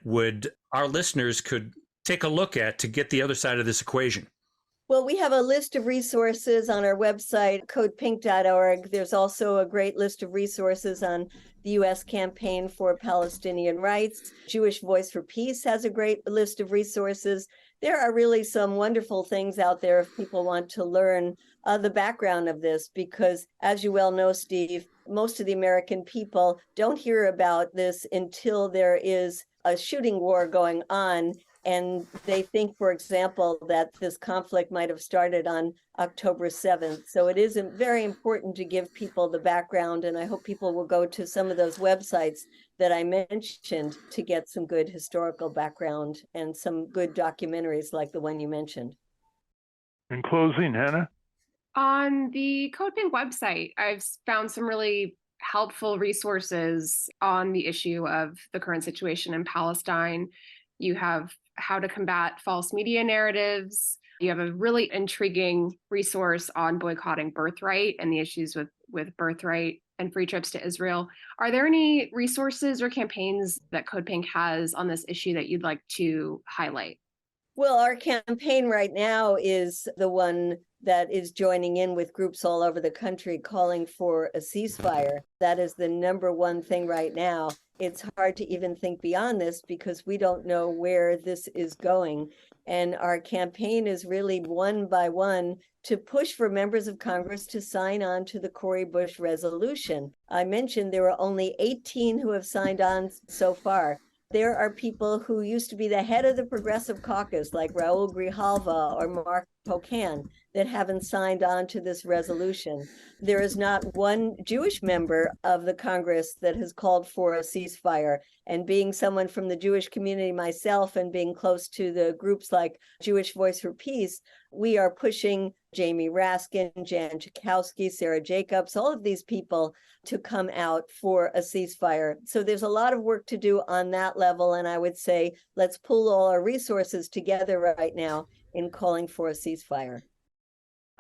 our listeners could take a look at to get the other side of this equation? Well, we have a list of resources on our website, codepink.org. There's also a great list of resources on the U.S. campaign for Palestinian rights. Jewish Voice for Peace has a great list of resources. There are really some wonderful things out there if people want to learn the background of this, because as you well know, Steve, most of the American people don't hear about this until there is a shooting war going on. And they think, for example, that this conflict might have started on October 7th. So it is very important to give people the background. And I hope people will go to some of those websites that I mentioned to get some good historical background and some good documentaries like the one you mentioned. In closing, Hannah? On the CODEPINK website, I've found some really helpful resources on the issue of the current situation in Palestine. You have how to combat false media narratives. You have a really intriguing resource on boycotting birthright and the issues with birthright and free trips to Israel. Are there any resources or campaigns that CODEPINK has on this issue that you'd like to highlight? Well, our campaign right now is the one that is joining in with groups all over the country calling for a ceasefire. That is the number one thing right now. it's hard to even think beyond this because we don't know where this is going. And our campaign is really one by one to push for members of Congress to sign on to the Cori Bush resolution. I mentioned there were only 18 who have signed on so far. There are people who used to be the head of the Progressive Caucus, like Raul Grijalva or Mark Pocan, that haven't signed on to this resolution. There is not one Jewish member of the Congress that has called for a ceasefire. And being someone from the Jewish community myself and being close to the groups like Jewish Voice for Peace, we are pushing Jamie Raskin, Jan Schakowsky, Sarah Jacobs, all of these people to come out for a ceasefire. So there's a lot of work to do on that level. And I would say, let's pull all our resources together right now in calling for a ceasefire.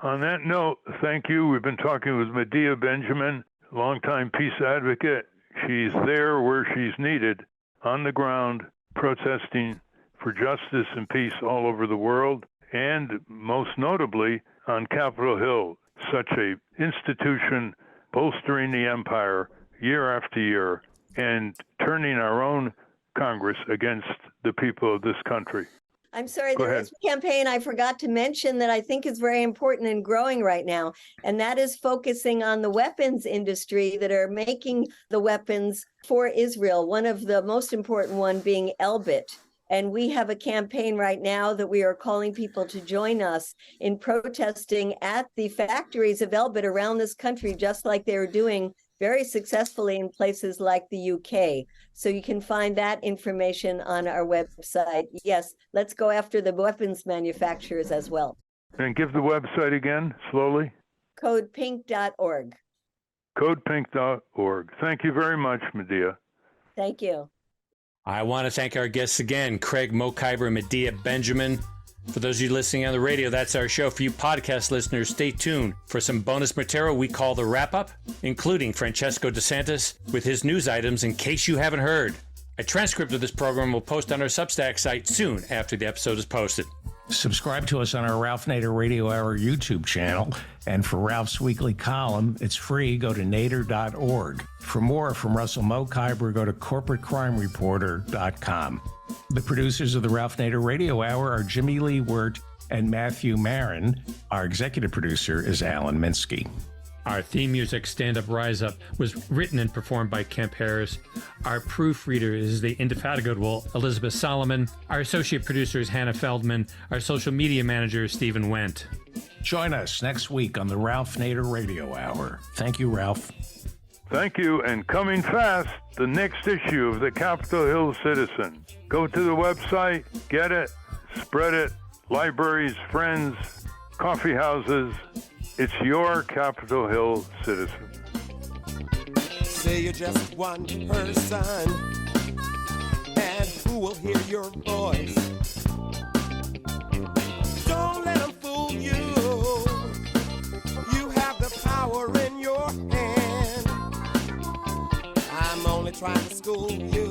On that note, thank you. We've been talking with Medea Benjamin, longtime peace advocate. She's there where she's needed, on the ground, protesting for justice and peace all over the world, and most notably on Capitol Hill, such a institution bolstering the empire year after year and turning our own Congress against the people of this country. I'm sorry, there is a campaign I forgot to mention that I think is very important and growing right now, and that is focusing on the weapons industry that are making the weapons for Israel, one of the most important one being Elbit. And we have a campaign right now that we are calling people to join us in protesting at the factories of Elbit around this country, just like they're doing very successfully in places like the UK. So you can find that information on our website. Yes, let's go after the weapons manufacturers as well. And give the website again, slowly. CODEPINK.org. CODEPINK.org. Thank you very much, Medea. Thank you. I want to thank our guests again, Craig Mokhiber and Medea Benjamin. For those of you listening on the radio, that's our show. For you podcast listeners, stay tuned for some bonus material we call the wrap-up, including Francesco DeSantis with his news items in case you haven't heard. A transcript of this program will post on our Substack site soon after the episode is posted. Subscribe to us on our Ralph Nader Radio Hour YouTube channel. And for Ralph's weekly column, it's free. Go to nader.org. For more from Russell Mokhiber, go to corporatecrimereporter.com. The producers of the Ralph Nader Radio Hour are Jimmy Lee Wirt and Matthew Marin. Our executive producer is Alan Minsky. Our theme music, Stand Up, Rise Up, was written and performed by Kemp Harris. Our proofreader is the indefatigable Elizabeth Solomon. Our associate producer is Hannah Feldman. Our social media manager is Stephen Wendt. Join us next week on the Ralph Nader Radio Hour. Thank you, Ralph. Thank you, and coming fast, the next issue of the Capitol Hill Citizen. Go to the website, get it, spread it, libraries, friends, coffee houses. It's your Capitol Hill Citizen. Say you're just one person, and who will hear your voice? Don't let them fool you. You have the power in your hand. I'm only trying to school you.